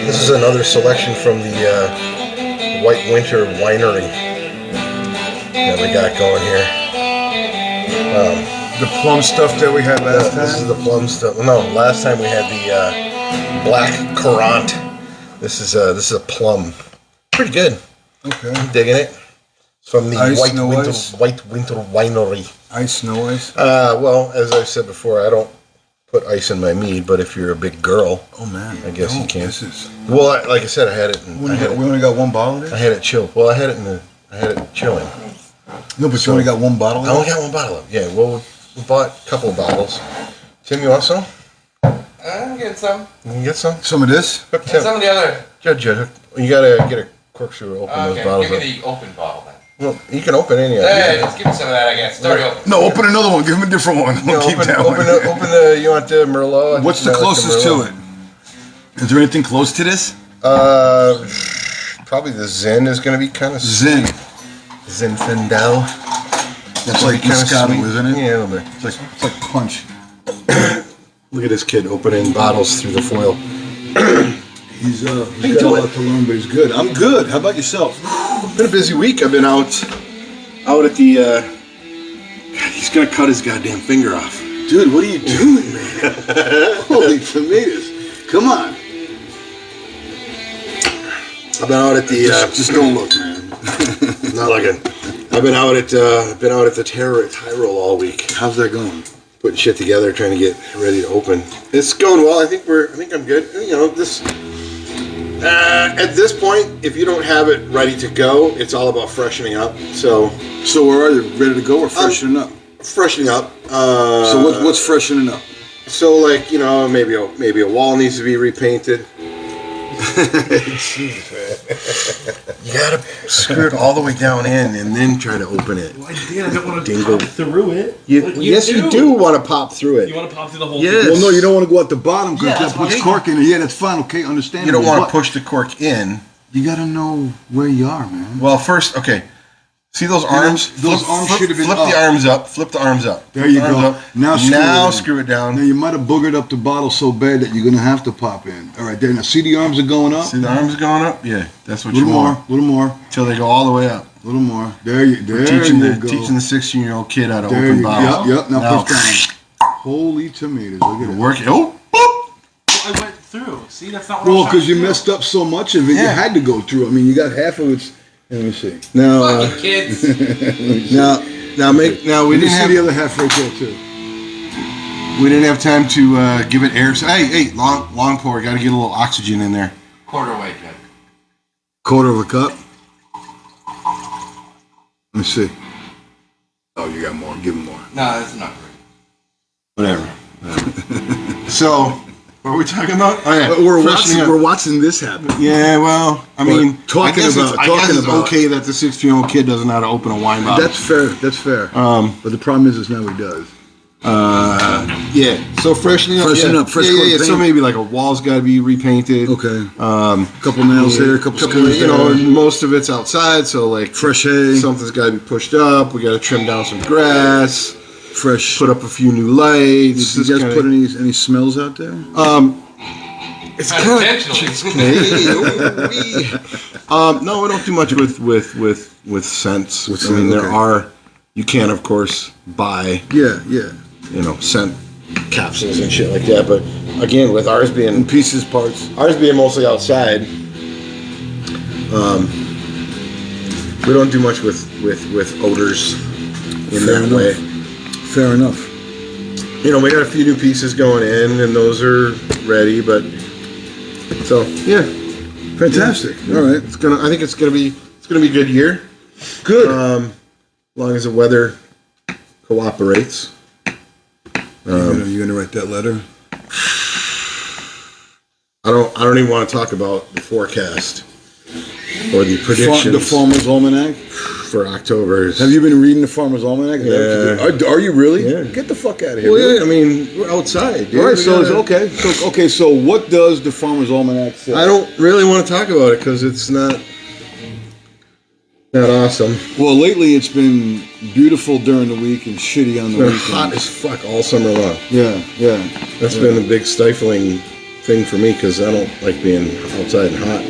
This is another selection from the White Winter Winery that we got going here. The plum stuff that we had last time? This is the plum stuff. No, last time we had the black currant. This is a plum. Pretty good. Okay. I'm digging it. It's from the White Winter Winery. Ice, no ice? Well, as I've said before, I don't put ice in my mead, but if you're a big girl, oh man, I guess you can. Well, like I said, I had it. We only got one bottle of it? I had it chilled. Well, I had it chilling. No, but you only got one bottle of it? I only got one bottle of it. Yeah, well, we bought a couple of bottles. Tim, you want some? I'm getting some. You can get some? Some of this? And some of the other. Judge, you gotta get a corkscrew to open those bottles. Give me the open bottle then. Well, you can open any of them. Hey, just give me some of that, I guess. It's already open. No, open another one. Give him a different one. We'll keep that one. Open the, you want the Merlot? What's the closest to it? Is there anything close to this? Probably the Zen is going to be kind of Zen. Zinfandel. That's like Moscato, isn't it? Yeah, a little bit. It's like punch. Look at this kid opening bottles through the foil. He's got a lot to learn, but he's good. I'm good. How about yourself? It's been a busy week. I've been out at the. God, he's gonna cut his goddamn finger off. Dude, what are you doing, man? Holy tomatoes! Come on. I've been out at the. Just don't look, man. Not looking. I've been out at the Tyrol all week. How's that going? Putting shit together, trying to get ready to open. It's going well. I think I'm good. You know, this. At this point, if you don't have it ready to go, it's all about freshening up. So where are you? Ready to go or freshening up? Freshening up. So what's freshening up? So like, you know, maybe a wall needs to be repainted. Jeez, man. You gotta screw it all the way down in and then try to open it. Well, I don't want to pop through it. Yes, you do want to pop through it. You want to pop through the whole thing? Well, no, you don't want to go at the bottom because that puts fine. cork in it. Yeah, that's fine. Okay, understand. You don't want to push the cork in. You gotta know where you are, man. Well, first, okay. See those arms? Those arms should have been flip up. the arms up. Flip the arms up. There you go. Up. Now screw it down. Now you might have boogered up the bottle so bad that you're gonna have to pop in. All right, there. Now see the arms are going up. See the arms going up? Yeah, that's what you want. A little more. Till they go all the way up. A little more. There you go. Teaching the 16-year-old kid how to open bottles. Yep. Now push down. Holy tomatoes! Look at it. Working. Oh. I went through. See, that's not what Well, because you messed up so much of it, you had to go through. I mean, you got half of it. Let me see. Now, kids. now we didn't see have the other half right there too. We didn't have time to give it air. So, hey, long pour. Got to get a little oxygen in there. Quarter weight, Jed. Quarter of a cup. Let me see. Oh, you got more. Give him more. No, that's not great. Whatever. So, what are we talking about? Oh yeah, we're watching this happen. Yeah, well, I mean, I guess it's about okay that the 16-year-old kid doesn't know how to open a wine bottle. That's fair. But the problem is now he does. Yeah. So freshening up. Fresh yeah. So maybe like a wall's got to be repainted. Okay. Couple nails here, couple screws you know, most of it's outside, so like fresh hay. Something's got to be pushed up. We got to trim down some grass. Fresh. Put up a few new lights. Did you guys put any smells out there? It's kind of no, we don't do much with scents. There are. You can, of course, buy. Yeah. Scent capsules and shit like that. But again, with ours being in pieces, parts. Ours being mostly outside. We don't do much with odors in that way. Fair enough. We got a few new pieces going in, and those are ready. But so yeah, fantastic. Yeah. All right, I think it's gonna be a good year. Good. As long as the weather cooperates. You gonna write that letter? I don't even want to talk about the forecast or the predictions. The Farmer's Almanac for October. Have you been reading the Farmer's Almanac? Yeah. Are you really? Yeah. Get the fuck out of here. Well, yeah, I mean, we're outside. Dude. All right, so it's okay. So what does the Farmer's Almanac say? I don't really want to talk about it because it's not awesome. Well, lately it's been beautiful during the week and shitty on the weekend. It's been hot as fuck all summer long. Yeah. That's been a big stifling thing for me because I don't like being outside and hot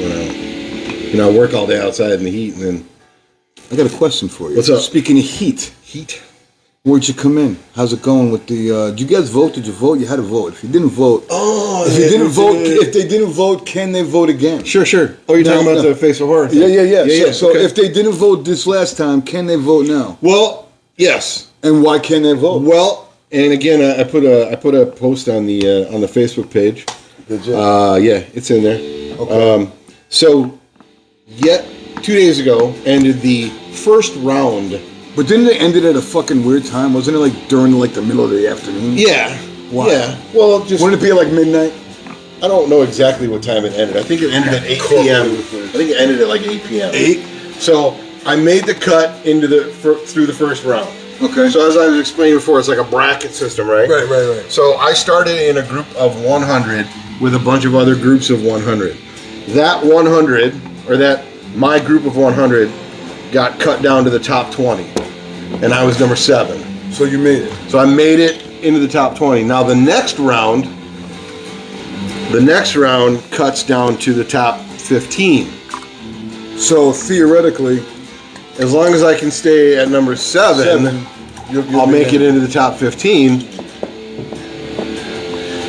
when I work all day outside in the heat and then. I got a question for you. What's up? Speaking of heat, where'd you come in? How's it going with the? Did you guys vote? Did you vote? You had to vote. If you didn't vote, if they didn't vote, can they vote again? Sure. Oh, you're talking about the face of horror thing? Yeah. So if they didn't vote this last time, can they vote now? Well, yes. And why can't they vote? Well, and again, I put a post on the Facebook page. Did you? Yeah, it's in there. Okay. So, 2 days ago ended the first round. But didn't they end it at a fucking weird time? Wasn't it like during like the middle of the afternoon? Yeah. Why? Yeah. Well, just Wouldn't it be like midnight? I don't know exactly what time it ended. I think it ended at 8 p.m. I think it ended at like 8 p.m. 8? So I made the cut into through the first round. Okay. So as I was explaining before, it's like a bracket system, right? Right. So I started in a group of 100 with a bunch of other groups of 100. That 100, or my group of 100, got cut down to the top 20. And I was number 7. So you made it. So I made it into the top 20. Now the next round cuts down to the top 15. So theoretically, As long as I can stay at number 7, I'll make it into the top 15.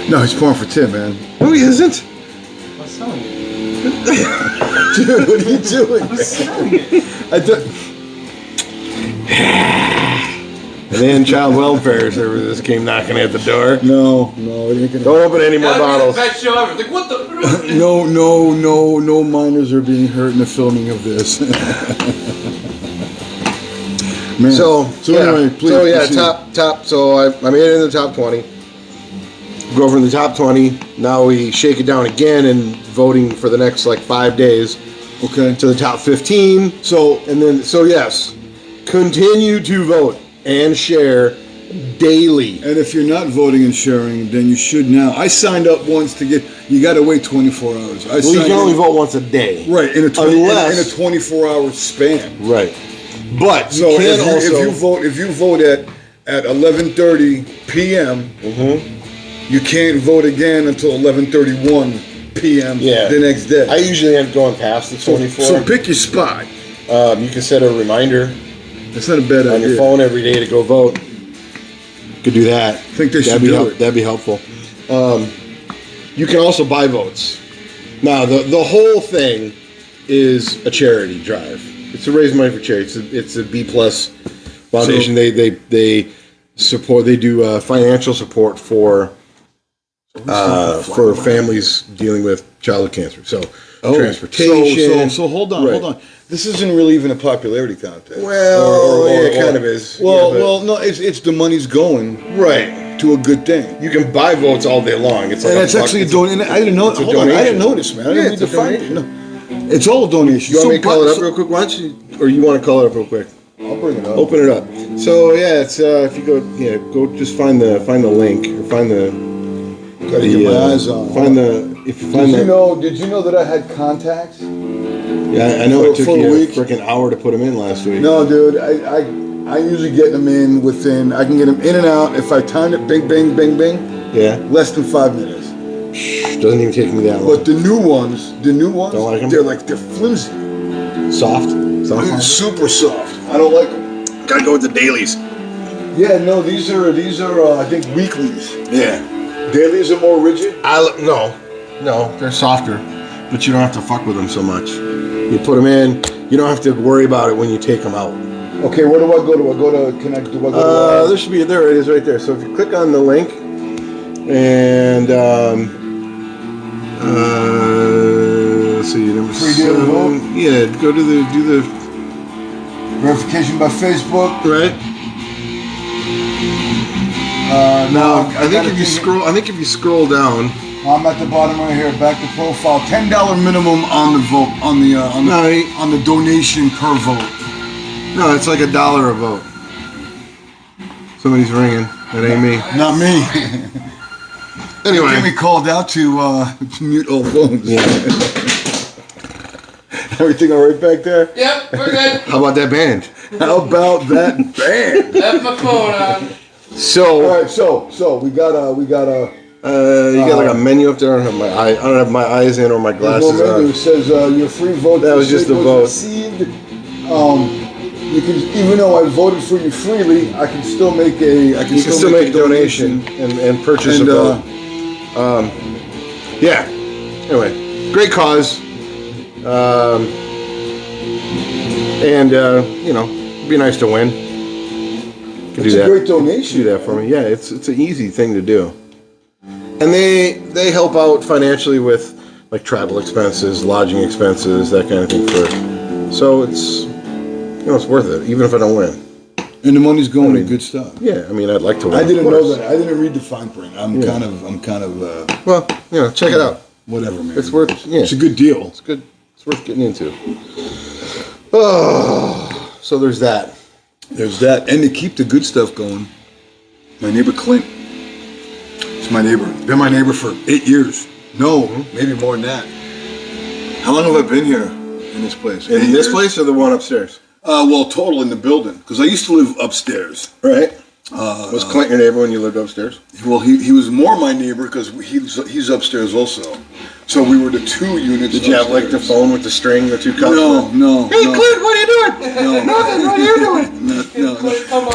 No, he's pouring for Tim, man. No, he isn't. What's selling it? Dude, what are you doing? What's selling it? And then child welfare services came knocking at the door. No, it ain't gonna. Don't open any more bottles. Best show ever. Like, what the? No minors are being hurt in the filming of this. Man. So anyway, please. So yeah, proceed. top. So I made it in the top 20. Go from the top 20. Now we shake it down again and voting for the next like 5 days. Okay. To the top 15. So yes, continue to vote and share daily. And if you're not voting and sharing, then you should now. I signed up once to get. You got to wait 24 hours. Well, you can only vote once a day. Right in a 24-hour span. Right. But So you can if you vote at 11:30 p.m. You can't vote again until 11:31 p.m. the next day. I usually end up going past the 24. So pick your spot. You can set a reminder That's not a bad idea. on your phone every day to go vote. Could do that. I think they should do it. That'd be helpful. You can also buy votes. Now, the whole thing is a charity drive. It's to raise money for charity. It's a B+ foundation. So- they support. They do financial support for families dealing with childhood cancer. So transportation. So hold on. This isn't really even a popularity contest. Well, it kind of is. No, it's the money's going Right. to a good thing. You can buy votes all day long. It's like And it's actually a donation. I didn't know. it's a Hold on, I didn't donation. know this, man. I Yeah, didn't it's need a to find it. donation. No. It's all a donation. You want me to call it up so- real quick? Why don't you, or you want to call it up real quick? I'll bring it up. Open it up. So yeah, it's if you go just find the link or find the. Gotta get my eyes on. If you find Did you know that I had contacts? Yeah, I know it took for a you a week? freaking hour to put them in last week. No, dude. I usually get them in within. I can get them in and out if I time it. Bing, bing, bing, bing. Yeah, Less than 5 minutes. doesn't even take me that long. But the new ones, Don't like 'em? they're flimsy. Soft. Super soft. I don't like them. Gotta go with the dailies. Yeah, no, these are I think weeklies. Yeah. Dailies are more rigid. No, they're softer, but you don't have to fuck with them so much. You put them in. You don't have to worry about it when you take them out. Okay, where do I go? Do I go to connect? Do I go to? There it is right there. So if you click on the link and let's see, number Free daily 7. vote? Yeah, go to do the Verification by Facebook. right. Now I think if you scroll down. I'm at the bottom right here. Back to profile. $10 minimum on the vote on the donation per vote. No, it's like $1 a vote. Somebody's ringing. That ain't me. Not me. Anyway. Jimmy called out to mute all phones. Yeah. Everything all right back there? Yep, we're good. How about that band? How about that band? Left my phone on. So All right, so we got You got like a menu up there. I don't have my eyes in or my glasses on. It says your free vote. That was just a vote. Received. You can, even though I voted for you freely, I can still make a. I can still make a donation and purchase a vote. Yeah. Anyway, great cause. And it'd be nice to win. It's a great donation. Do that for me. Yeah, it's an easy thing to do. And they help out financially with like travel expenses, lodging expenses, that kind of thing. So it's it's worth it, even if I don't win. And the money's going to good stuff. Yeah, I mean, I'd like to win. I didn't know that. I didn't read the fine print. I'm kind of. Well, check it out. Whatever, man. It's worth. Yeah, it's a good deal. It's good. It's worth getting into. Oh, so there's that. There's that, and to keep the good stuff going. My neighbor Clint. It's my neighbor. Been my neighbor for 8 years. No, maybe more than that. How long have I been here in this place? In this place or the one upstairs? Well, total in the building, because I used to live upstairs. Right. Was Clint your neighbor when you lived upstairs? Well, he was more my neighbor because he's upstairs also. So we were the 2 units. Did you have like the phone with the string, the 2 cups? No. Hey, Clint, what are you doing? No. Nothing. What are you doing? No.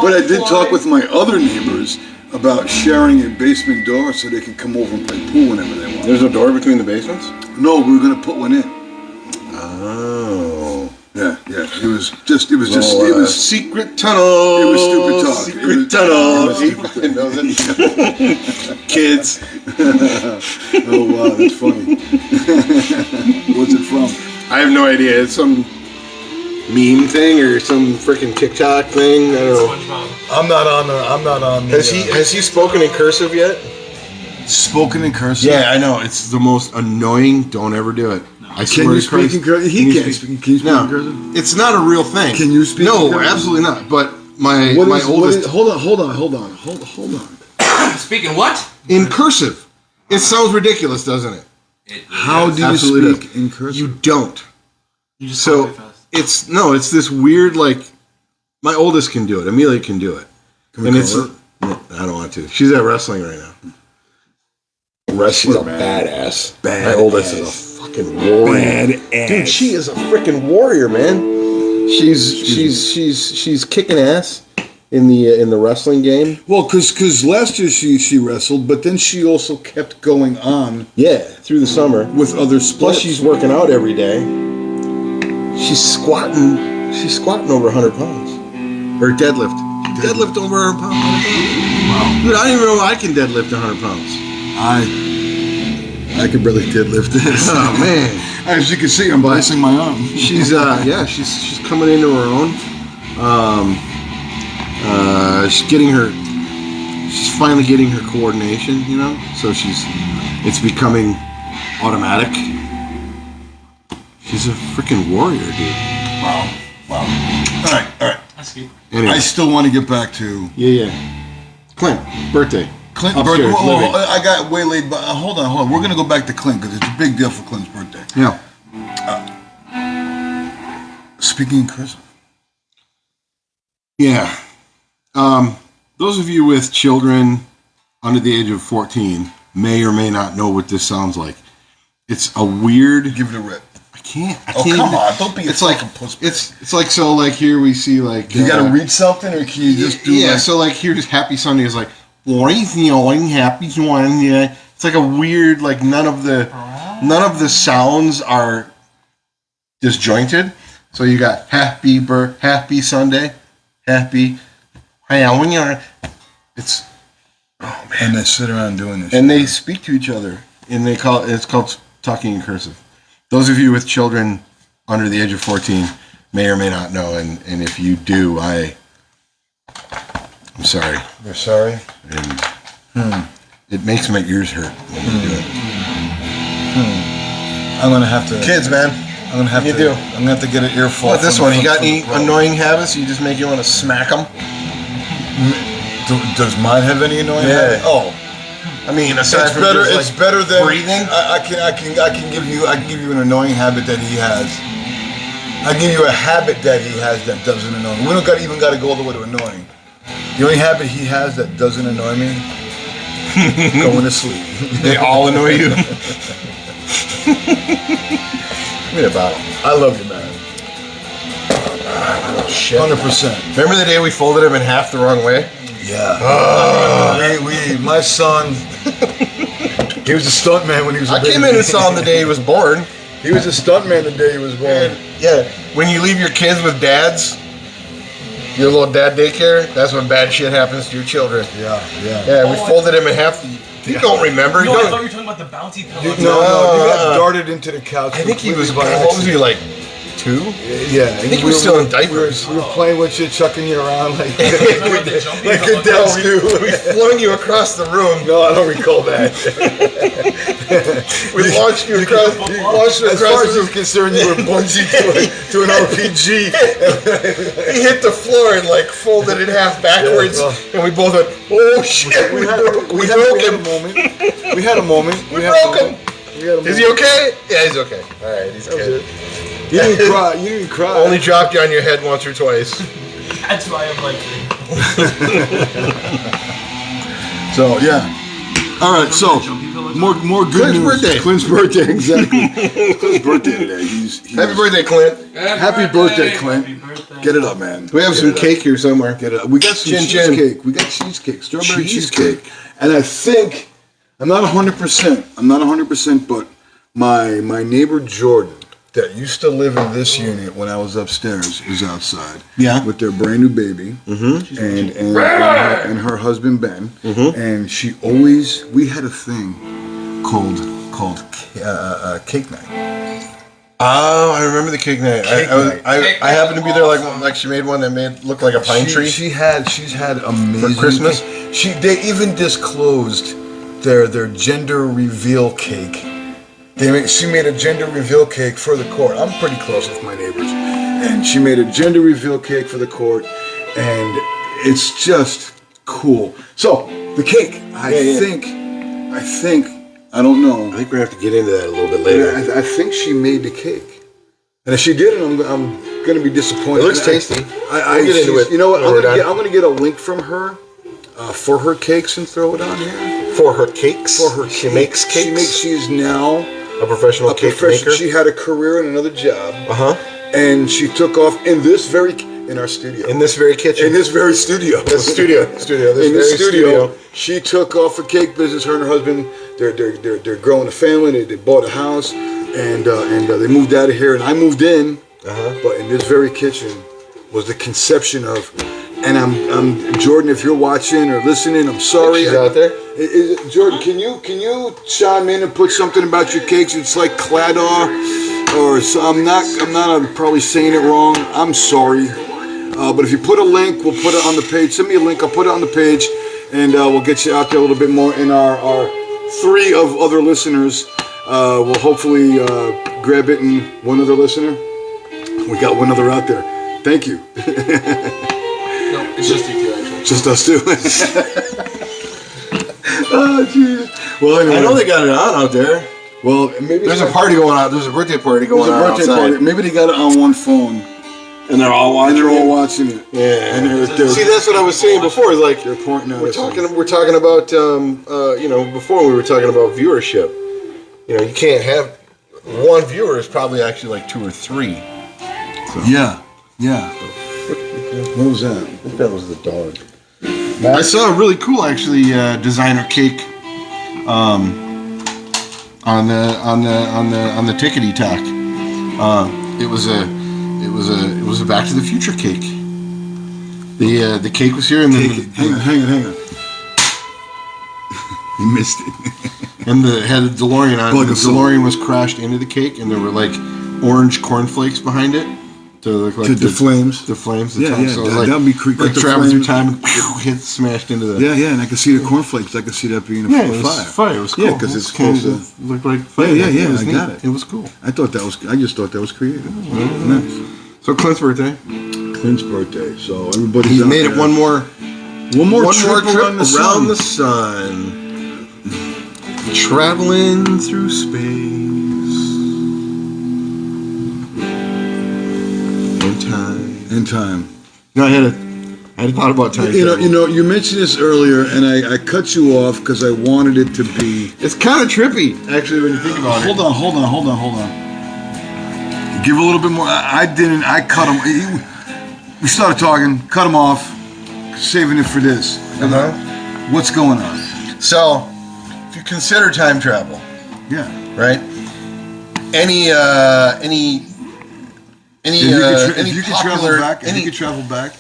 But I did talk with my other neighbors about sharing a basement door so they can come over and play pool whenever they want. There's a door between the basements? No, we were going to put one in. Oh. Yeah. It was secret tunnel. It was stupid talk. Secret tunnel. Kids. Oh wow, that's funny. What's it from? I have no idea. It's some meme thing or some freaking TikTok thing. I don't know. I'm not on the. Has he spoken in cursive yet? Spoken in cursive? Yeah, I know. It's the most annoying. Don't ever do it. I Can you speak in cursive? He can't speak in cursive. No, it's not a real thing. Can you speak? No, in cursive? absolutely not. But my oldest. Hold on. Speaking what? In cursive. It sounds ridiculous, doesn't it? How do you Absolutely speak in cursive? You don't. You just So talk fast. it's this weird like. My oldest can do it. Amelia can do it. Can we And call it's. No, I don't want to. She's at wrestling right now. She's a badass. My oldest is a fucking warrior. Dude, she is a freaking warrior, man. She's kicking ass in the wrestling game. Well, because last year she wrestled, but then she also kept going on. Yeah, through the summer With other sports. Plus, she's working out every day. She's squatting over 100 pounds. Or deadlift. Deadlift over 100 pounds. Wow. Dude, I don't even know if I can deadlift 100 pounds. I could barely deadlift this. Oh man! As you can see, I'm bracing my arm. She's she's coming into her own. She's finally getting her coordination, so it's becoming automatic. She's a freaking warrior, dude. Wow. All right. That's good. Anyway, I still want to get back to yeah. Clint, birthday. Clint. Upstairs, living. I got waylaid, but hold on. We're gonna go back to Clint because it's a big deal for Clint's birthday. Yeah. Speaking in cursive. Yeah. Those of you with children under the age of 14 may or may not know what this sounds like. It's a weird. Give it a rip. I can't. Oh, come on! Don't be a fucking puss. It's like so. Like here we see like. You gotta read something, or can you just do? Yeah. So like here's Happy Sunday is like. Happy Sunday. It's like a weird like none of the sounds are disjointed. So you got Happy Sunday, Happy. It's oh man. And they sit around doing this. And they speak to each other, and it's called talking in cursive. Those of you with children under the age of 14 may or may not know, and if you do, I'm sorry. You're sorry. And it makes my ears hurt when you do it. I'm gonna have to. Kids, man. I'm gonna have You to. do. I'm gonna have to get an earful. What this one? You got any annoying habits? You just make you want to smack them? Does mine have any annoying? Yeah. habit? Oh. I mean, aside It's from better. just, It's better than breathing. I can give you an annoying habit that he has. I give you a habit that he has that doesn't annoy me. We don't even got to go all the way to annoying. The only habit he has that doesn't annoy me going to sleep. They all annoy you. Give me a bottle. I love you, man. Oh, shit. 100%. Remember the day we folded him in half the wrong way? Yeah. My son, he was a stuntman when he was a I baby. came in and saw him the day he was born. He was a stuntman the day he was born. And, yeah, when you leave your kids with dads, your little dad daycare, that's when bad shit happens to your children. Yeah. Yeah, we folded him in half. You don't remember? No, You I don't- thought you were talking about the bounty pillow. No, you got darted into the couch. I think he was, completely by what was he, accident. like 2? Yeah, I think he was still in diapers. We were playing with you, chucking you around like Remember the jumping like pillow? good dads do. We flung you across the room. No, I don't recall that. We launched you across. As Launched you far across as the you're concerned, you were bungee to an RPG. He hit the floor and like folded in half backwards, Yeah, and we both went, "Oh shit!" We broke him. We had a moment. We broke him. Is he okay? Yeah, he's okay. All right, he's good. You didn't cry. You didn't cry. Only dropped you on your head once or twice. That's why I'm like, So yeah. All right. So more good Clint's news. birthday. Clint's birthday. Exactly. Clint's birthday today. He's Happy birthday, Clint. Happy birthday, Clint. happy birthday. Get it up, man. We have some cake here somewhere. Get it up. We got some Chin chin. cheesecake. We got cheesecake. Strawberry Cheesecake. cheesecake. And I think I'm not 100%. but my neighbor Jordan, that used to live in this unit when I was upstairs, is outside. Yeah. With their brand new baby. Mm-hmm. And her husband Ben. Mm-hmm. And we had a thing called cake night. Oh, I remember the cake night. I happened to be there like she made one that looked like a pine tree. She's had amazing For Christmas? They even disclosed their gender reveal cake. She made a gender reveal cake for the court. I'm pretty close with my neighbors, and she made a gender reveal cake for the court, and it's just cool. So the cake, I think, I don't know. I think we're gonna have to get into that a little bit later. I think she made the cake, and if she didn't, I'm gonna be disappointed. It looks tasty. We'll get into it You know what? when we're done. I'm gonna get a link from her for her cakes and throw it on here. For her cakes? For her, She makes cakes? She's now A professional cake maker? She had a career in another job, Uh-huh. and she took off in our studio. In this very kitchen. In this very studio. This studio. In this studio, she took off her cake business. Her and her husband, they're growing a family. They bought a house, and they moved out of here. And I moved in, but in this very kitchen was the conception of. And I'm Jordan. If you're watching or listening, I'm sorry. She's out there. Jordan, can you chime in and put something about your cakes? It's like Cladar, or so, I'm probably saying it wrong. I'm sorry. But if you put a link, we'll put it on the page. Send me a link. I'll put it on the page, and we'll get you out there a little bit more. And our 3 of other listeners will hopefully grab it. And one other listener, we got one other out there. Thank you. no, it's just you two actually. Just us two. Oh, jeez. Well, anyway. I know they got it on out there. Well, maybe There's a party going on. There's a birthday party There's going a on birthday outside. party. Maybe they got it on one phone, And they're all and watching they're all it. watching it. Yeah. And they're See, that's what I was saying before. Is like they're pointing out. we're talking about before we were talking about viewership. You know, you can't have one viewer is probably actually like 2 or 3. So. Yeah. What was that? I think that was the dog. I saw a really cool actually designer cake on the Tickety Talk. It was a Back to the Future cake. The cake was here and then Hang on. You missed it. and the had a DeLorean on. Bug The of soul. DeLorean was crashed into the cake and there were like orange cornflakes behind it. To look like the flames. The flames. The Yeah, top. yeah, So it was that- like, that'd be creepy. like Like the traveling through flames. time and hit smashed into the. Yeah, and I could see the cornflakes. I could see that being a Yeah, it was fire. fire. It was cool. Yeah, because it's supposed to. look like fire. Yeah, It was I neat. got it. It was cool. I just thought that was creative. Nice. So Clint's birthday. Clint's birthday. So everybody's He's out made there. it one more trip around around the sun. Traveling through space and time. In time. No, I had I thought about time travel. You mentioned this earlier, and I cut you off because I wanted it to be. It's kind of trippy, actually, when you think about it. Hold on. Give a little bit more. I didn't. I cut him. We started talking. Cut him off. Saving it for this. What's going on? So, if you consider time travel, Yeah. right? Any If you could travel popular back, if you could travel back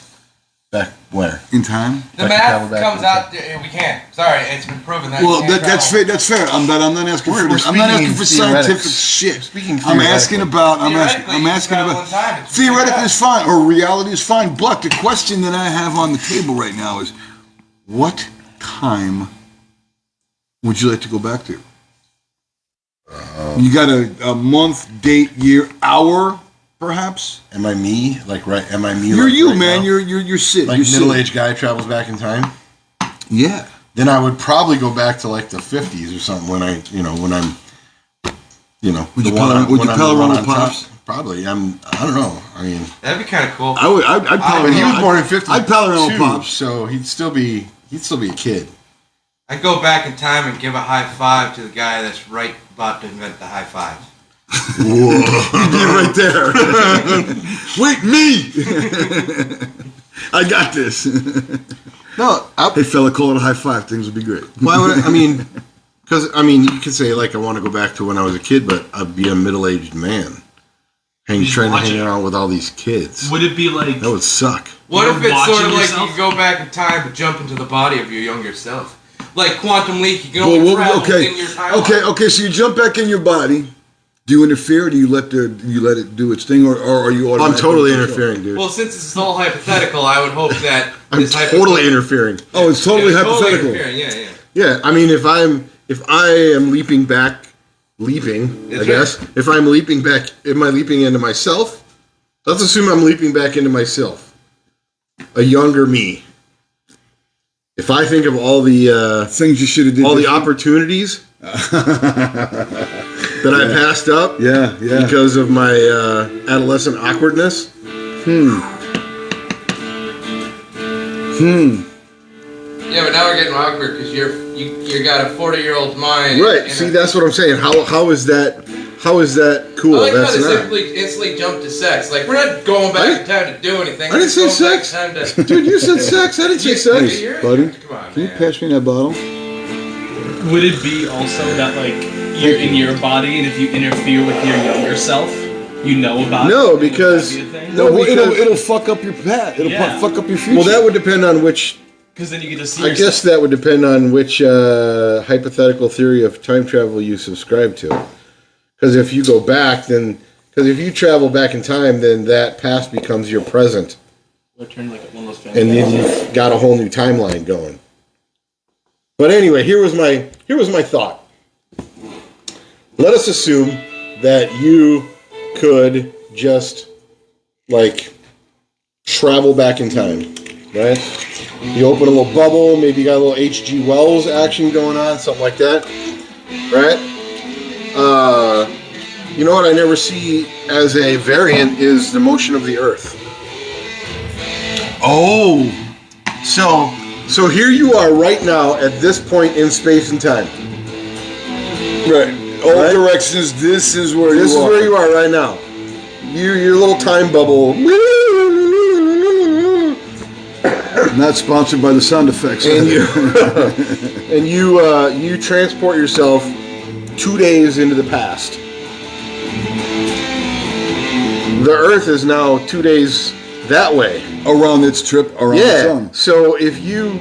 back where? in time. The Like to travel math back comes in out. We can't. Sorry, it's been proven that. Well, you can't that's travel. fair. That's fair. I'm not asking We're for. I'm speaking not asking for scientific theoretics. shit. Speaking I'm asking about. I'm Theoretically, asking you can travel about. in time. It's Theoretically, figured is fine, or reality is fine. But the question that I have on the table right now is, what time would you like to go back to? You got a month, date, year, hour, perhaps. Am I me? Like right? Am I me? You're like, you, right man. now? You're sitting. Like You're sitting. middle-aged guy travels back in time. Yeah. Then I would probably go back to like the 50s or something when I'm Would you pal around with Pops? Probably. I don't know. I mean, That'd be kind of cool. I'd pal but he around. was born in 52. I'd pal around with Pops. So he'd still be a kid. I'd go back in time and give a high five to the guy that's right about to invent the high five. Whoa. You're right there. Wait, me! I got this. No, Hey, fella, call it a high five. Things would be great. why would I mean? Because you could say like I want to go back to when I was a kid, but I'd be a middle-aged man, trying to hang around with all these kids. Would it be like? That would suck. What You're if it's sort of watching like yourself? you go back in time but jump into the body of your younger self? Like Quantum Leap, you can only travel within your timeline. Okay. So you jump back in your body. Do you interfere? Or do you let it do its thing, or are you? I'm totally interfering, dude. Well, since this is all hypothetical, I would hope that I'm this totally interfering. Oh, it's totally hypothetical. Yeah. Yeah, I mean, if I am leaping back, I guess. right. If I'm leaping back, am I leaping into myself? Let's assume I'm leaping back into myself, a younger me. If I think of all the Things you should have did. all the opportunities that I passed up, Yeah. because of my adolescent awkwardness. Yeah, but now we're getting awkward because you got a 40-year-old mind. Right. and See, that's what I'm saying. How is that? How is that cool? I like how That's they not. simply instantly jump to sex. Like, we're not going back in time to do anything. I didn't say We're just going sex. back in time to- Dude, you said sex. I didn't say sex. You're- buddy. Come on, Can you man. pass me that bottle? Would it be also that like you're in your body, and if you interfere with your younger self, you know about it? No, and would because- that be a thing? No, because- it'll fuck up your path. It'll Yeah. fuck up your future. Well, that would depend on which. Because then you get to see I yourself. guess that would depend on which hypothetical theory of time travel you subscribe to. Because if you go back, because if you travel back in time, then that past becomes your present, Or turn like one of those family and then you've got a whole new timeline going. But anyway, here was my thought. Let us assume that you could just like travel back in time, right? You open a little bubble, maybe you got a little H.G. Wells action going on, something like that, right? You know what I never see as a variant is the motion of the Earth. Oh, so here you are right now at this point in space and time. right. All Right? directions. This is where This is you are. where you are right now. Your little time bubble. Not sponsored by the sound effects. And you transport yourself 2 days into the past. The Earth is now 2 days that way. around its trip around the Yeah. sun. So if you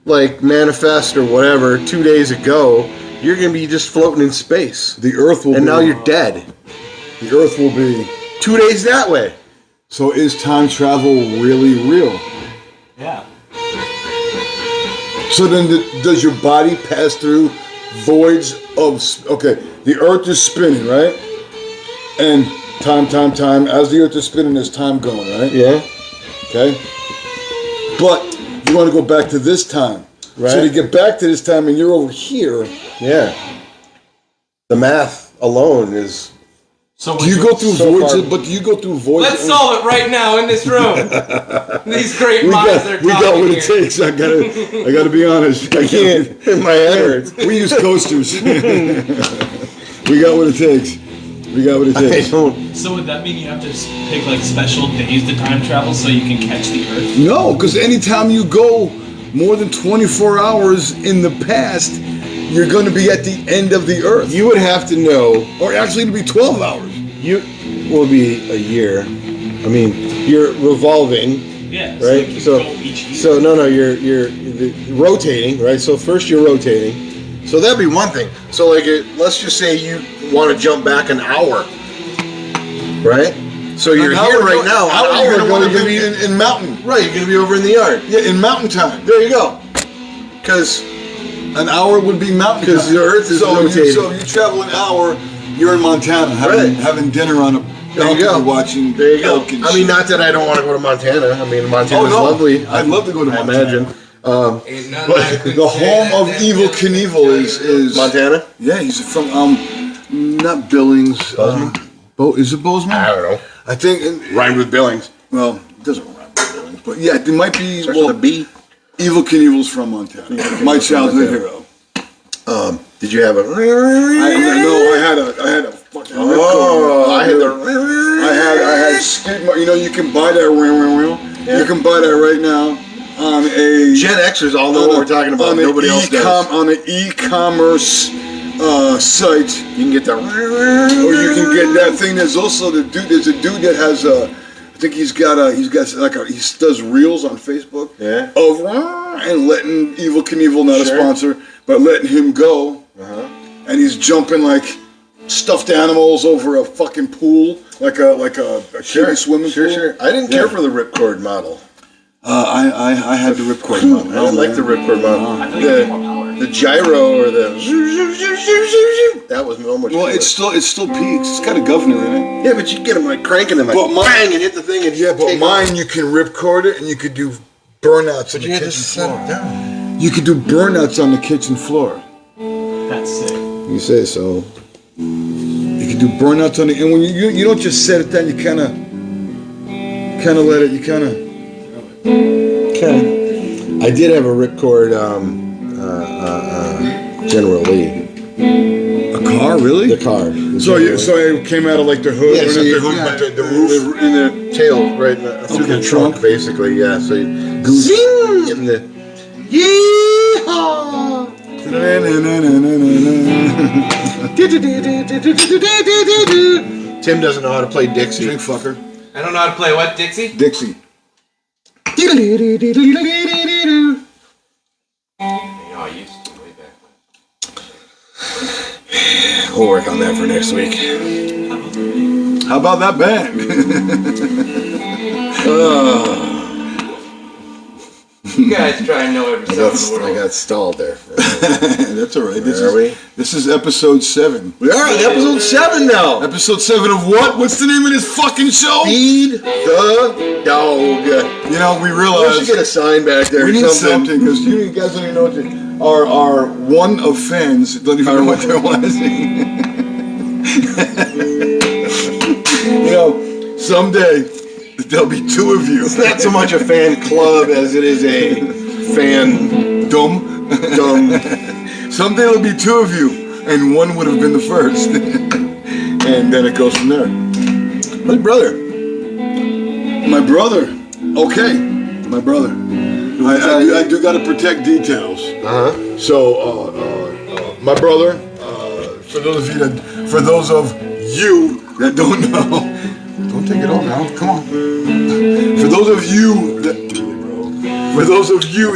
like manifest or whatever 2 days ago, you're gonna be just floating in space, The Earth will and be. now you're dead. The Earth will be. 2 days that way. So is time travel really real? Yeah. So then, does your body pass through voids of? Okay, the Earth is spinning, right? And time. As the Earth is spinning, there's time going, right? Yeah. Okay. But you want to go back to this time, Right. So to get back to this time, and you're over here. Yeah. The math alone is So Do you go through voids? But do you go through voids? Let's solve it right now in this room. These great minds that are we got talking what it here. takes. I gotta be honest. I can't. My head hurts. We use coasters. We got what it takes. We got what it I takes. don't. So would that mean you have to pick like special days to time travel so you can catch the Earth? No, because anytime you go more than 24 hours in the past, you're going to be at the end of the Earth. You would have to know. Or actually, it'll be 12 hours. You will be a year. I mean, you're revolving, Yeah. right? you So, go each year. so no, you're rotating, right? So first you're rotating. So that'd be one thing. So like, let's just say you want to jump back an hour, right? So you're here right now. How An are you hour going to ago, be in mountain? right? You're gonna be over in the yard. Yeah, in mountain time. There you go. Because An hour would be mountain time. Because the Earth is rotating. So you travel an hour, you're in Montana Right. having dinner on a there you go. balcony watching There you go. elk and I mean, shit. not that I don't want to go to Montana. I mean, Montana's Oh, no. lovely. I'd love to go to I Montana. imagine. Ain't nothing I But couldn't the say home that of that Evil Billy Knievel could is tell you. Montana? yeah, he's from not Billings. Is it Bozeman? I don't know. I think. Rhymed with Billings. Well, it doesn't rhyme with Billings, but yeah, it might be. Starts Well, with a B. Evil Knievel's from Montana. My childhood hero. Did you have a? I had a fucking. Oh, I had the. I had skid mark. You know, you can buy that. You can buy that right now on a Gen Xers all know what we're talking about. on Nobody else does. on an e-commerce site, You can get the. or you can get that thing. There's also the dude. There's a dude that has a. I think he's got like he does reels on Facebook. Yeah. Of and letting Evil Knievel, not Sure. a sponsor, but letting him go. And he's jumping like stuffed animals over a fucking pool, like a kiddie swimming pool. Sure. I didn't care for the ripcord model. I had the ripcord model. I don't like the ripcord model. I feel like you need more power. The gyro or the that was so much. Well, cooler. it still peaks. It's got a governor in it. Yeah, but you get them like cranking them, like But mine- bang, and hit the thing, and Yeah, but take mine off. you can ripcord it, and you could do burnouts on the You had to kitchen set floor. it down. You could do burnouts on the kitchen floor. That's sick. You say so. You could do burnouts on the, and when you don't just set it down, you kind of let it. You kind of. Okay. I did have a ripcord General Lee. A car, really? The car. So it came out of like the hood, Yeah, or so not you- the hood, yeah, but the roof. in the tail, right through Okay, the trunk, trunk. basically. Yeah. So you zing in the yeehaw. Tim doesn't know how to play Dixie. Drink fucker. I don't know how to play what, Dixie? Dixie. Oh, I used to way back when. We'll work on that for next week. How about that band? You guys try and know every song in the I world. got stalled there. That's all right. Where are we? This is episode 7. We are on episode 7 now. Episode 7 of what? What's the name of this fucking show? Feed the dog. You know, we We should realized get a sign back there. we or need something. something because you guys don't even know what to. Our one of fans don't even know what they're watching. You know, someday there'll be 2 of you. It's not so much a fan club as it is a fan Dumb. Someday there'll be 2 of you, and one would have been the first. And then it goes from there. My brother. My brother. Okay. My brother. I do got to protect details. Uh-huh. So, my brother, for those of you that don't know, don't take it all now. Come on. For those of you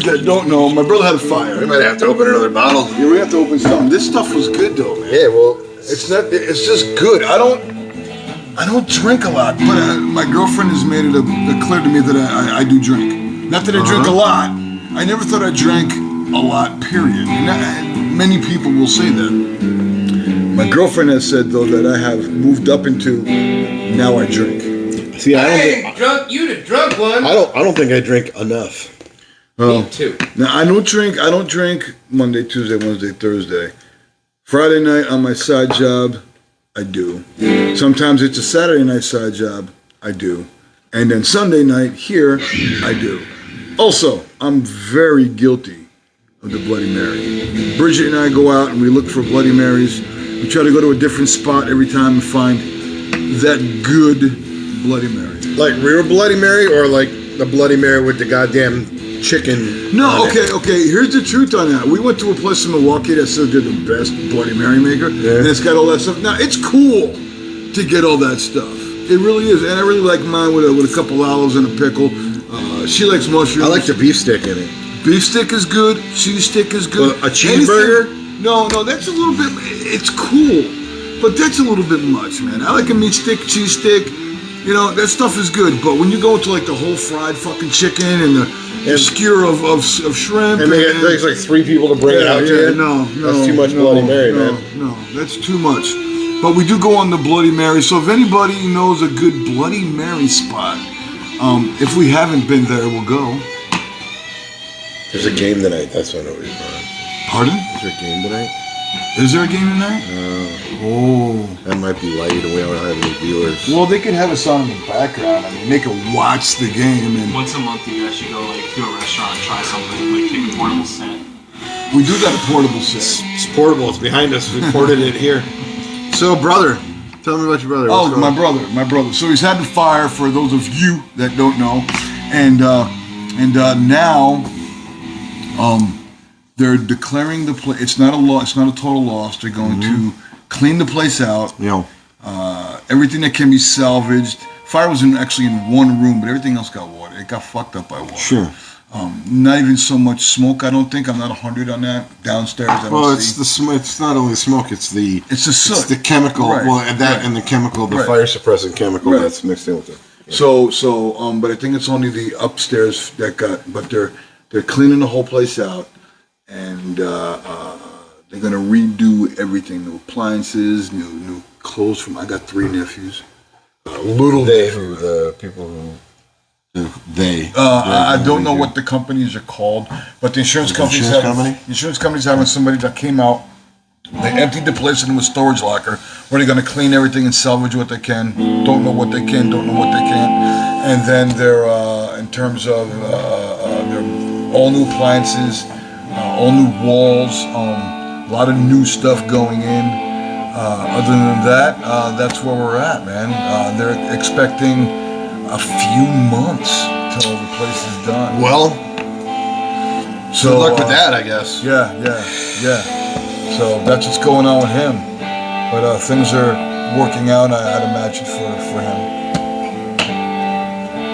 that don't know, my brother had a We fire. might have to open another bottle. Yeah, we have to open something. This stuff was good though, man. Yeah, well, It's not. It's just good. I don't drink a lot, but my girlfriend has made it clear to me that I do drink. Not that I drink a lot. I never thought I drank a lot. Period. Many people will say that. My girlfriend has said though that I have moved up into now I drink. see, Hey, you the drunk one. I don't think I drink enough. Me too. Now I don't drink Monday, Tuesday, Wednesday, Thursday. Friday night on my side job, I do. Sometimes it's a Saturday night side job. I do. And then Sunday night here, I do. Also, I'm very guilty of the Bloody Mary. Bridget and I go out and we look for Bloody Marys. We try to go to a different spot every time and find that good Bloody Mary. Like real Bloody Mary or like the Bloody Mary with the goddamn chicken? No, okay. Here's the truth on that. We went to a place in Milwaukee that said they're the best Bloody Mary maker, and it's got all that stuff. Now, it's cool to get all that stuff. It really is, and I really like mine with a couple olives and a pickle. She likes mushrooms. I like the beef stick in it. Beef stick is good. Cheese stick is good. A cheeseburger? No, that's a little bit. It's cool, but that's a little bit much, man. I like a meat stick, cheese stick. You know, that stuff is good, but when you go into like the whole fried fucking chicken and the skewer of shrimp, and it takes like 3 people to bring it out. No, that's too much Bloody Mary, man. No, that's too much. But we do go on the Bloody Mary. So if anybody knows a good Bloody Mary spot, if we haven't been there, we'll go. There's a game tonight. That's what I know what you're on. Pardon? Is there a game tonight? Is there a game tonight? That might be light, and we don't have any viewers. Well, they could have us on in the background. I mean, they could watch the game. And Once a month, you guys should go like to a restaurant and try something, like take a portable set. we do got a portable set. It's portable. It's behind us. We ported it here. So, brother, tell me about your brother. Oh, my brother. So he's had the fire, for those of you that don't know, and now, they're declaring the place. It's not a loss. It's not a total loss. They're going to clean the place out. Everything that can be salvaged. Fire was actually in one room, but everything else got water. It got fucked up by water. Sure. Not even so much smoke. I don't think. I'm not 100 on that. Downstairs, I don't see. It's the smoke. It's not only the smoke. It's the soot. It's the chemical. Right. Well, and the chemical, the fire suppressant chemical that's mixed in with it. So, but I think it's only the upstairs that got. But they're cleaning the whole place out, and they're gonna redo everything. New appliances, new clothes. I got 3 nephews. The people who. I don't know what the companies are called, but the insurance companies having somebody that came out. They emptied the place into a storage locker where they're going to clean everything and salvage what they can. Don't know what they can, don't know what they can't. And then they're in terms of they're all new appliances, all new walls, a lot of new stuff going in. Other than that, that's where we're at, man. They're expecting a few months till the place is done. Well, so good luck with that, I guess. Yeah. So that's what's going on with him. But things are working out, I'd imagine, for him.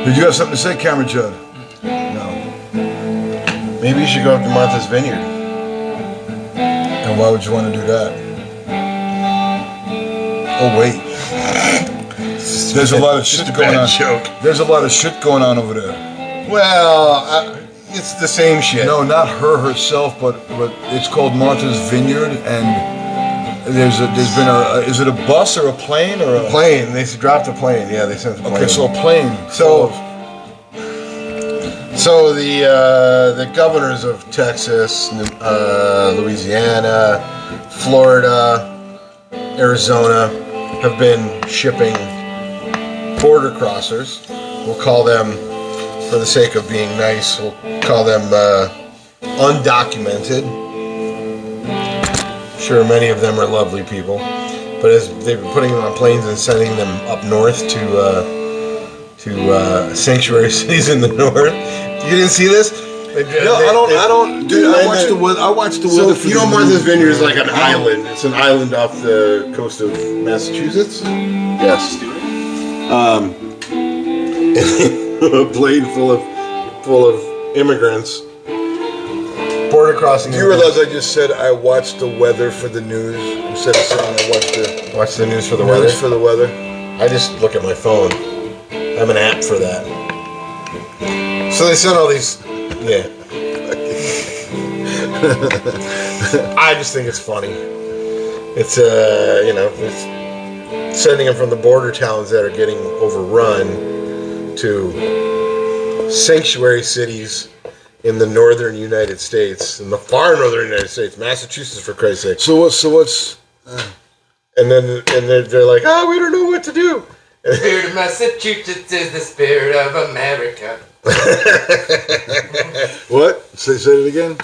Did you have something to say, Camera Judd? No. Maybe you should go up to Martha's Vineyard. And why would you want to do that? Oh, wait. There's a lot of shit going on. Joke. There's a lot of shit going on over there. Well, it's the same shit. No, not her herself, but it's called Martha's Vineyard, and there's been a. Is it a bus or a plane or a plane? They dropped a plane. Yeah, they sent a plane. Okay, so a plane. So the governors of Texas, Louisiana, Florida, Arizona have been shipping border crossers. We'll call them, for the sake of being nice, we'll call them undocumented. Sure, many of them are lovely people, but as they've been putting them on planes and sending them up north to sanctuary cities in the north. You didn't see this? I don't. Dude, I watched the weather. So, you know, Martha's Vineyard is like an island. It's an island off the coast of Massachusetts. Yes. A plane full of immigrants. Border crossing. Do you realize I just said I watched the weather for the news instead of saying I watch the news for the weather? For the weather. I just look at my phone. I have an app for that. So they sent all these. Yeah. I just think it's funny. It's it's sending them from the border towns that are getting overrun to sanctuary cities in the northern United States, in the far northern United States, Massachusetts, for Christ's sake. So what's And then they're like, oh, we don't know what to do. The spirit of Massachusetts is the spirit of America. What? Say it again.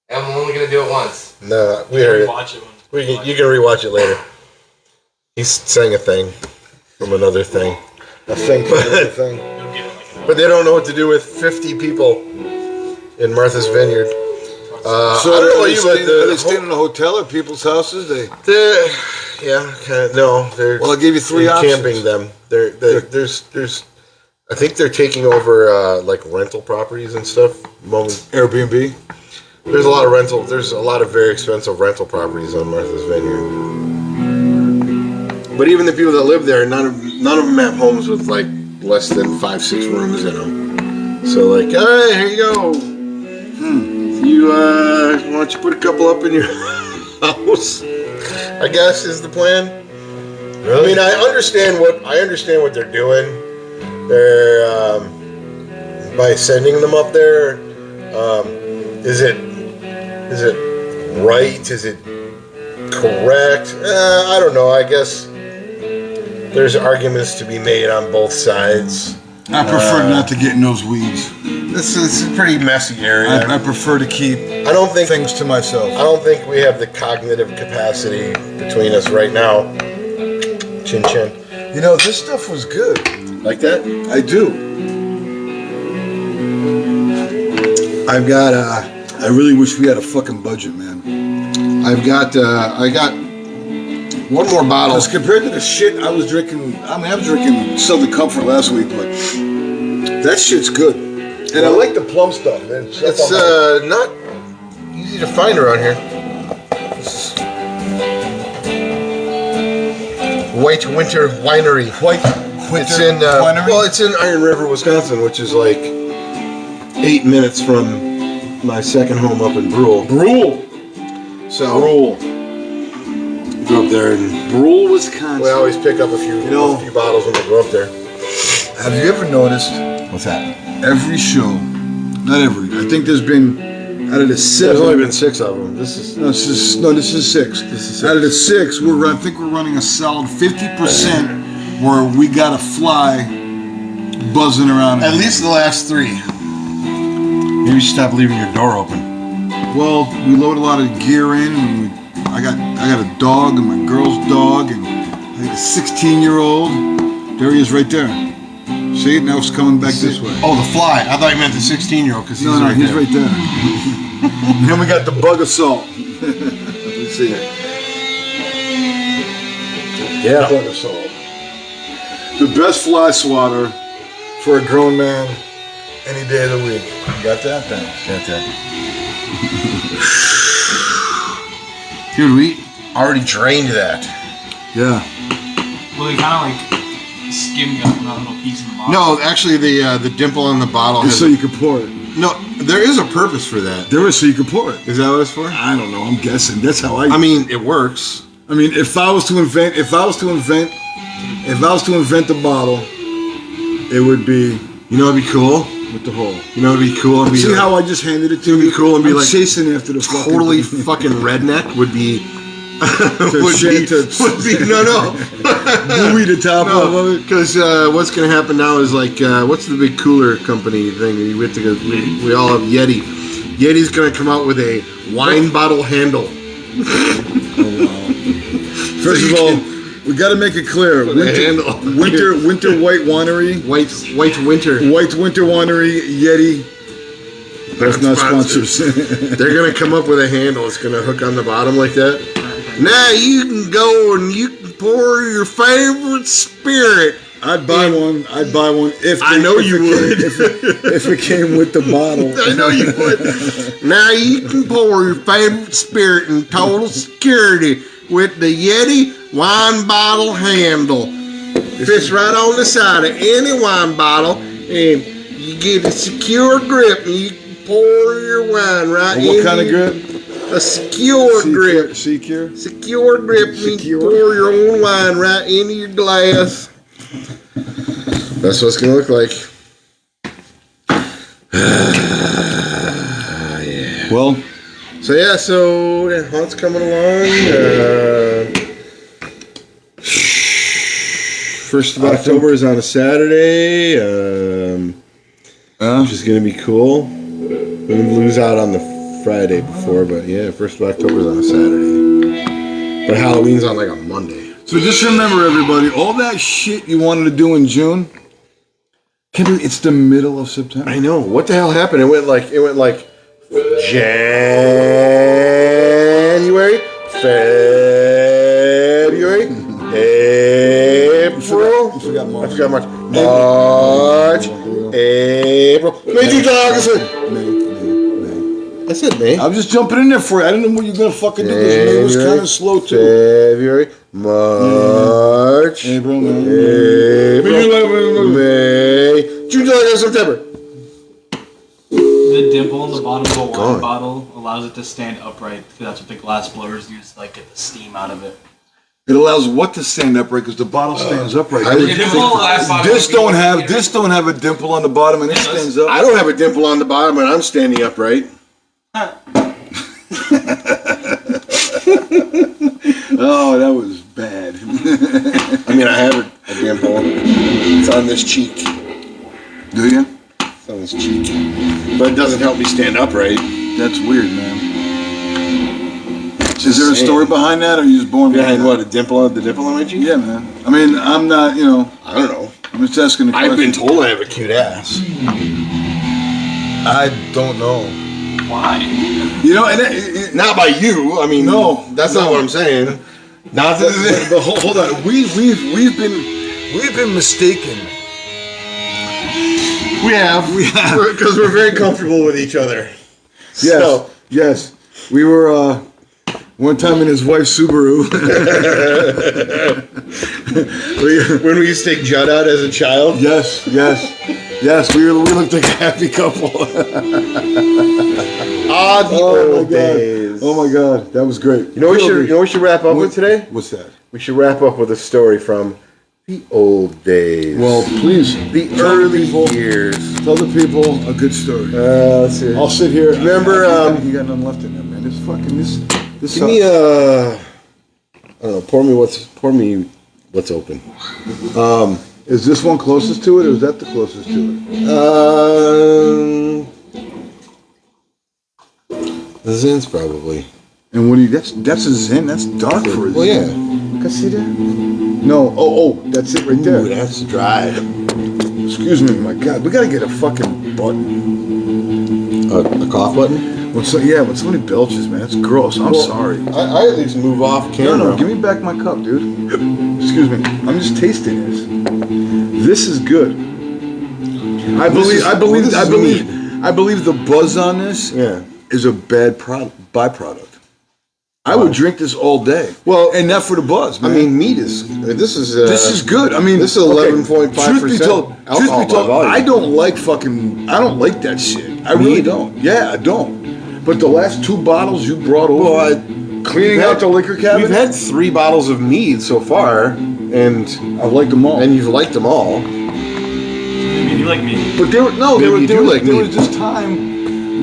I'm only gonna do it once. No, we heard it. Watch it. You can rewatch it later. He sang a thing from another thing. A thing. Thing. But they don't know what to do with 50 people in Martha's Vineyard. So I don't know about you, but are they staying in a hotel or people's houses? No, they're. Well, I'll give you 3 options. Camping them. There's. I think they're taking over like rental properties and stuff. Airbnb. There's a lot of rental. There's a lot of very expensive rental properties on Martha's Vineyard. But even the people that live there, none of them have homes with like less than 5-6 rooms in them. So like, all right, here you go. You why don't you put a couple up in your house? I guess is the plan. Really? I mean, I understand what they're doing. They're by sending them up there. Is it right? Is it correct? I don't know. I guess there's arguments to be made on both sides. I prefer not to get in those weeds. This is a pretty messy area. I prefer to keep things to myself. I don't think we have the cognitive capacity between us right now. Chin chin. You know, this stuff was good. Like that? I do. I've got I really wish we had a fucking budget, man. I got one more bottle. Because compared to the shit I was drinking, I was drinking Southern Comfort last week, but that shit's good. And I like the plum stuff. It's not easy to find around here. White Winter Winery. It's in Winery? Well, it's in Iron River, Wisconsin, which is like 8 minutes from my second home up in Brule. So Brule. Go up there and Brule, Wisconsin. we always pick up a few bottles when we go up there. Have you ever noticed? What's that? Every show, not every. I think there's been out of the 7. There's only been 6 of them. This is 6. This is 6. Out of the 6, I think we're running a solid 50% where we got a fly buzzing around. At least the last 3. Maybe you should stop leaving your door open. Well, we load a lot of gear in, and I got a dog and my girl's dog, and I got a 16-year-old. There he is, right there. See, now it's coming back this way. Oh, the fly. I thought you meant the 16-year-old because he's right he's there. right there. And then we got the bug assault. Let's see it. Yeah. Bug assault. The best fly swatter for a grown man any day of the week. You got that? Thanks. Got that. Dude, we already drained that. Yeah. Well, they kind of like skimmed up that little piece in the bottom. No, actually, the dimple on the bottle Just has... so you can pour it. No, there is a purpose for that. There is so you can pour it. Is that what it's for? I don't know. I'm guessing. That's how I mean, it works. I mean, if I was to invent the bottle, it would be. You know, it'd be cool with the hole. You know, it'd be cool. It'd be See how I just handed it to you? It'd be cool and be I'm like chasing after the totally fucking redneck would be. would be buoy the top of it. Because what's gonna happen now is like what's the big cooler company thing? We have to go. We all have Yeti. Yeti's gonna come out with a wine bottle handle. First of all, we got to make it clear. Winter White Winery. White Winter Winery, Yeti. Both not sponsors. They're going to come up with a handle. It's going to hook on the bottom like that. Now you can go and you can pour your favorite spirit. I'd buy one if it came with the bottle. I know you would. Now you can pour your favorite spirit in total security with the Yeti wine bottle handle. Fits right on the side of any wine bottle, and you get a secure grip, and you can pour your wine right in. What kind of grip? A secure grip. Secure? Secure grip, and you pour your own wine right into your glass. That's what it's going to look like. Well, so Hunt's coming along. 1st of October is on a Saturday, which is going to be cool. We're going to lose out on the Friday before, but yeah, 1st of October is on a Saturday. But Halloween's on like a Monday. So just remember, everybody, all that shit you wanted to do in June, it's the middle of September. I know. What the hell happened? It went like January, February, April. You forgot March. I forgot March. March, April, May, June, July, August. May. I said May. I'm just jumping in there for you. I didn't know what you were gonna fucking do. Because May was kind of slow too. February, March, April, May, June, July, August, September. The dimple on the bottom of a wine bottle allows it to stand upright. That's what the glass blowers use to like get the steam out of it. It allows what to stand upright because the bottle stands upright. This don't have a dimple on the bottom and it stands up. I don't have a dimple on the bottom and I'm standing upright. Oh, that was bad. I mean, I have a dimple. It's on this cheek. Do you? It's on this cheek. But it doesn't help me stand upright. That's weird, man. Is there a story behind that, or are you just born behind what? The dimple on my cheek? Yeah, man. I mean, I'm not, I don't know. I'm just asking the question. I've been told I have a cute ass. I don't know. Why? Not by you. I mean, no, that's not what I'm saying. Not that, but hold on. We've been mistaken. We have because we're very comfortable with each other. Yes. We were one time in his wife's Subaru. When we used to take Judd out as a child. Yes. We looked like a happy couple. The old days. Oh my God, that was great. You know what we should wrap up with today? What's that? We should wrap up with a story from the old days. Well, please. The early years. Tell the people a good story. Let's see. I'll sit here. Remember, you got nothing left in there, man. This fucking this. Give me I don't know. Pour me what's open. Is this one closest to it, or is that the closest to it? The Zin's probably. And what do you? That's a Zin. That's dark for a Zin. Well, yeah. Can I see that? No. Oh, that's it right there. Ooh, that's dry. Excuse me, my God. We gotta get a fucking button. A cough button? When somebody belches, man, it's gross. I'm sorry. I at least move off camera. No, give me back my cup, dude. Excuse me. I'm just tasting this. This is good. I believe the buzz on this is a bad byproduct. I would drink this all day. Well, and not for the buzz, man. I mean, this is good. I mean, this is 11.5%. Truth be told, I don't like that shit. I really don't. Yeah, I don't. But the last 2 bottles you brought over, cleaning out the liquor cabinet. We've had 3 bottles of mead so far, and I've liked them all. And you've liked them all. I mean, you like me. But there was this time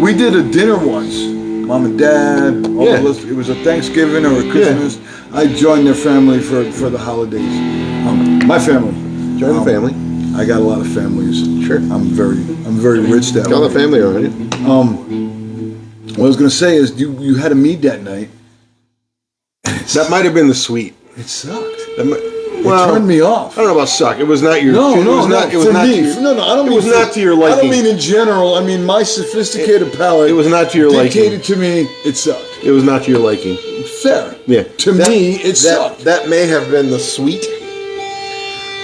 we did a dinner once. Mom and Dad, it was a Thanksgiving or a Christmas. I joined their family for the holidays. My family. Join the family. I got a lot of families. Sure. I'm very rich that way. Got the family already. What I was gonna say is you had a mead that night. That might have been the sweet. It sucked. It turned me off. I don't know about suck. It was not your. No. I don't mean. It was not to your liking. I don't mean in general. I mean my sophisticated palate. It was not to your liking. Dictated to me. It sucked. It was not to your liking. Fair. Yeah. To me, it sucked. That may have been the sweet.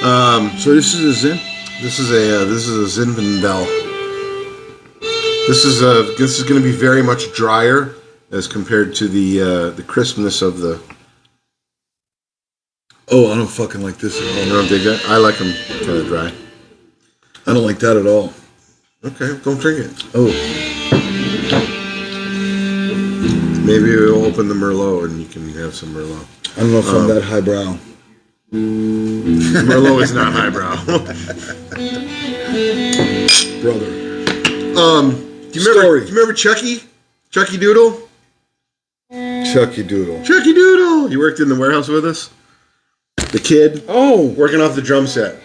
So this is a Zin. This is a Zinfandel. This is going to be very much drier as compared to the crispness of the. Oh, I don't fucking like this at all. You don't dig that? I like them kind of dry. I don't like that at all. Okay, don't drink it. Oh. Maybe we'll open the Merlot and you can have some Merlot. I don't know if I'm that highbrow. Merlot is not highbrow. Brother. Do you remember Chucky? Chucky Doodle? Chucky Doodle. Chucky Doodle! He worked in the warehouse with us. the kid. Oh, Working off the drum set.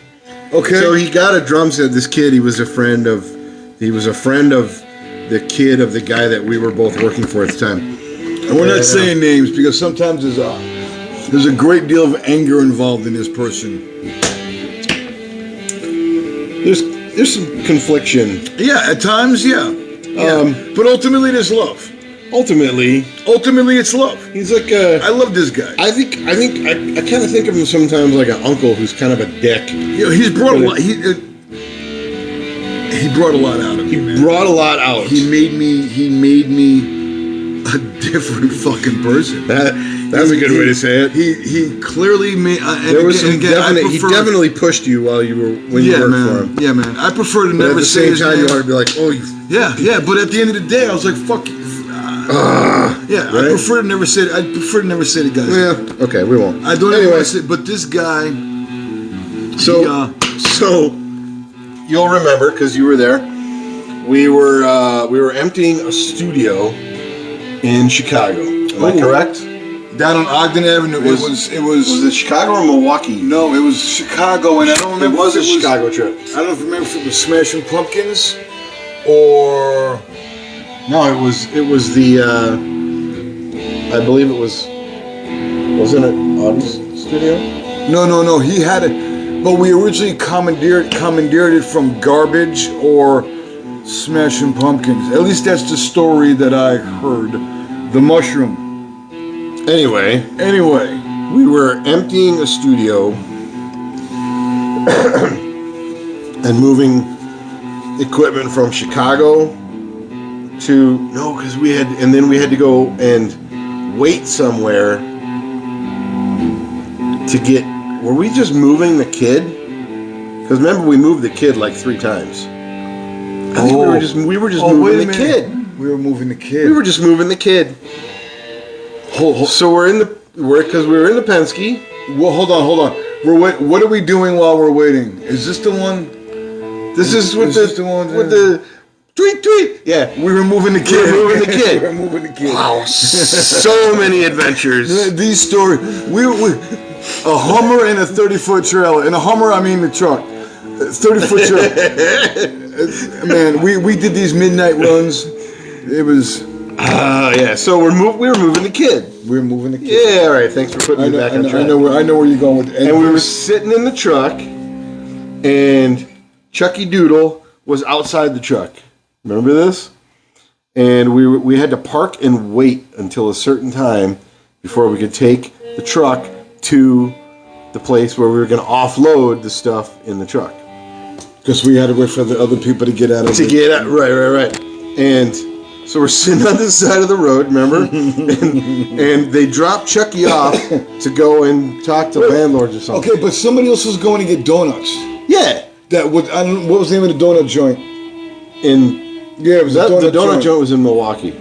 okay. So he got a drum set. This kid, he was a friend of the kid of the guy that we were both working for at the time. And we're not saying names because sometimes there's a great deal of anger involved in this person. There's some confliction. Yeah, at times, yeah. But ultimately, there's love. Ultimately, it's love. he's like I love this guy. I kind of think of him sometimes like an uncle who's kind of a dick. You know, he's brought a lot. He brought a lot out of me. He man. brought a lot out. He made me a different fucking person. That's a good way to say it. He clearly made. There was some definite. He definitely pushed you while you were when you worked for him. Yeah, man. I prefer to But never at the say same his time, name. you want to be like, oh, you. Yeah. But at the end of the day, I was like, fuck you. Yeah, right? I prefer to never say it. I prefer to never say the guy's name. Yeah. Okay, we won't. I don't even want to say. But this guy. So you'll remember because you were there. We were emptying a studio in Chicago. Am I correct? Down on Ogden Avenue. It was. Was it Chicago or Milwaukee? No, it was Chicago, and I don't remember. It was a Chicago trip. I don't remember if it was Smashing Pumpkins or. No, it was the. I believe it was. Wasn't it Audie's studio? No. He had it, but we originally commandeered it from Garbage or Smashing Pumpkins. At least that's the story that I heard. The Mushroom. Anyway, we were emptying a studio and moving equipment from Chicago to because we had to go and wait somewhere to get. Were we just moving the kid? Because remember, we moved the kid like 3 times. I think we were just moving the kid. We were moving the kid. We were just moving the kid. So we're in the Penske. Well, hold on. What are we doing while we're waiting? Is this the one? This is with the tweet. Yeah, we were moving the kid. We were moving the kid. Wow, so many adventures. These stories. We a Hummer and a 30-foot trailer. In a Hummer, I mean the truck. 30-foot trailer. Man, we did these midnight runs. It was. Yeah. So we were moving the kid. We were moving the kid. Yeah. All right. Thanks for putting me back on track. I know where you're going with it. And we were sitting in the truck, and Chucky Doodle was outside the truck. Remember this? And we had to park and wait until a certain time before we could take the truck to the place where we were going to offload the stuff in the truck. Because we had to wait for the other people to get out of it. Right. And so we're sitting on this side of the road, remember? and they dropped Chucky off to go and talk to landlords or something. Okay, but somebody else was going to get donuts. Yeah. What was the name of the donut joint? It was the donut joint was in Milwaukee.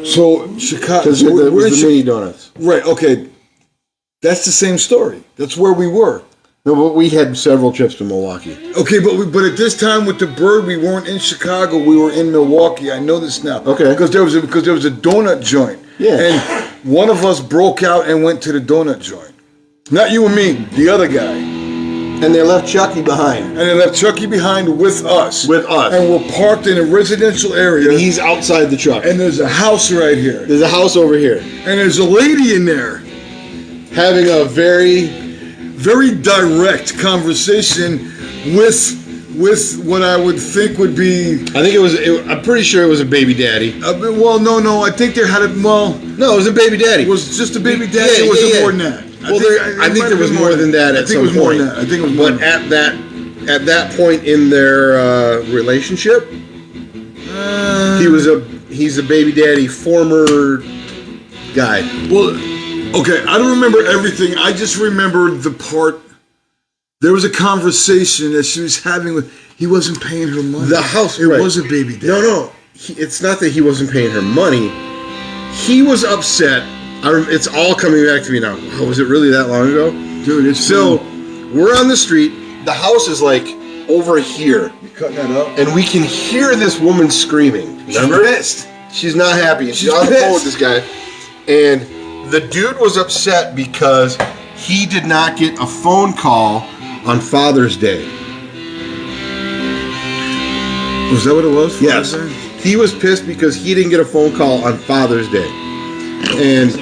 So Chicago. Because it was the mini donuts. Right. Okay. That's the same story. That's where we were. No, but we had several trips to Milwaukee. Okay, but at this time with the bird, we weren't in Chicago. We were in Milwaukee. I know this now. Okay. Because there was a donut joint. Yeah. And one of us broke out and went to the donut joint. Not you and me, the other guy. And they left Chucky behind. And they left Chucky behind with us. With us. And we're parked in a residential area. And he's outside the truck. And there's a house right here. There's a house over here. And there's a lady in there. Having a very direct conversation with what I would think would be. I think I'm pretty sure it was a baby daddy. Well, no. I think there had a. Well, no, it was a baby daddy. It was just a baby daddy. Yeah, it wasn't yeah. more than that. I think there was more than that at some point. I think it was more. But at that point in their relationship, he's a baby daddy former guy. Well, okay, I don't remember everything. I just remember the part. There was a conversation that she was having with. He wasn't paying her money. The house. It was a baby daddy. No. It's not that he wasn't paying her money. He was upset. It's all coming back to me now. Oh, was it really that long ago? Dude, it's so. We're on the street. The house is like over here. You cutting that up? And we can hear this woman screaming. Remember? She's pissed. She's not happy. She's on the phone with this guy. And the dude was upset because he did not get a phone call on Father's Day. Was that what it was? Yes. He was pissed because he didn't get a phone call on Father's Day. And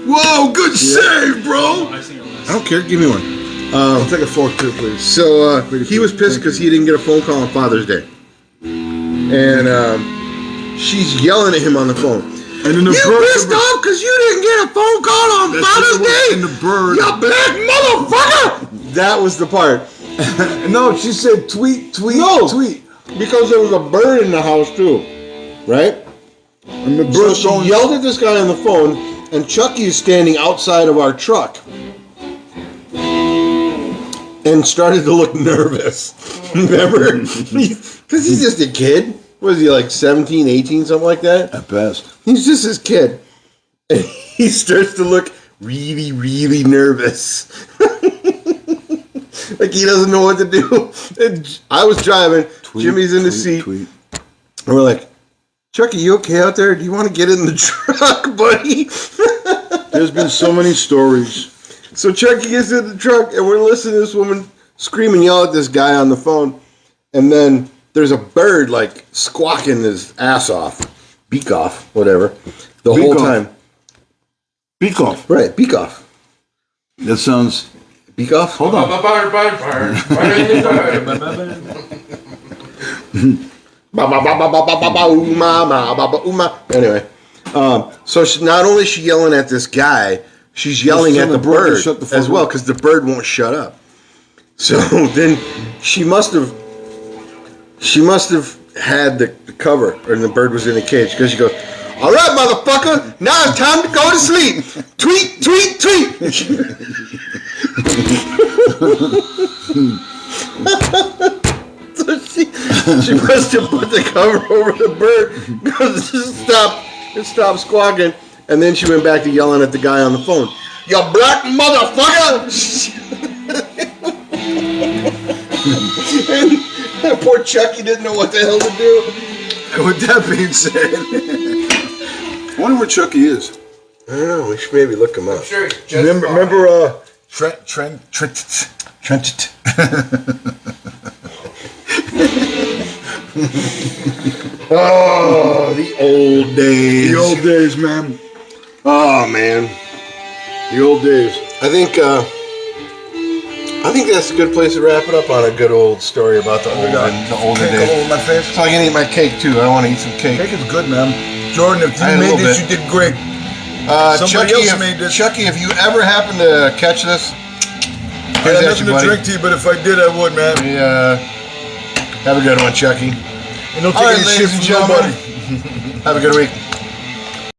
Whoa, good save, bro. I don't care, give me one. I'll take a fork too, please. So he was pissed because he didn't get a phone call on Father's Day. And she's yelling at him on the phone. And then the You pissed off because you didn't get a phone call on Father's Day? And the bird. You black motherfucker! That was the part. No, she said tweet, tweet. Because there was a bird in the house too, right? And the So bird she yelled at this guy on the phone, and Chucky is standing outside of our truck and started to look nervous. Remember? Because he's just a kid. What is he, like 17, 18, something like that? At best. He's just this kid. And he starts to look really, really nervous. Like he doesn't know what to do. And I was driving. Jimmy's in the seat. And we're like, Chucky, you okay out there? Do you want to get in the truck, buddy? There's been so many stories. So Chucky gets in the truck, and we're listening to this woman scream and yell at this guy on the phone. And then there's a bird, like, squawking his ass off. Beak off, whatever. The whole time. Beak off. Right, beak off. That sounds... Beak off? Hold on. Anyway, so not only is she yelling at this guy, she's yelling at the bird as well because the bird won't shut up. So then she must have had the cover, and the bird was in a cage because she goes, "All right, motherfucker, now it's time to go to sleep. Tweet, tweet, tweet." So she must have put the cover over the bird because it stopped squawking, and then she went back to yelling at the guy on the phone. "You black motherfucker!" And poor Chucky didn't know what the hell to do. And with that being said, I wonder where Chucky is. I don't know. We should maybe look him up. Sure, just Remember Trent. Oh, the old days. The old days, man. Oh man, The old days. I think that's a good place to wrap it up on a good old story about the older days. Hold my face. So I can eat my cake too. I want to eat some cake. Cake is good, man. Jordan, if I had you a made little this, bit. you did great. Somebody else made this. Chucky, if you ever happen to catch this, I here's got at nothing you, to buddy. drink to you, but if I did, I would, man. Have a good one, Chucky. And don't All take right, any ladies shit and from gentlemen. nobody. Have a good week.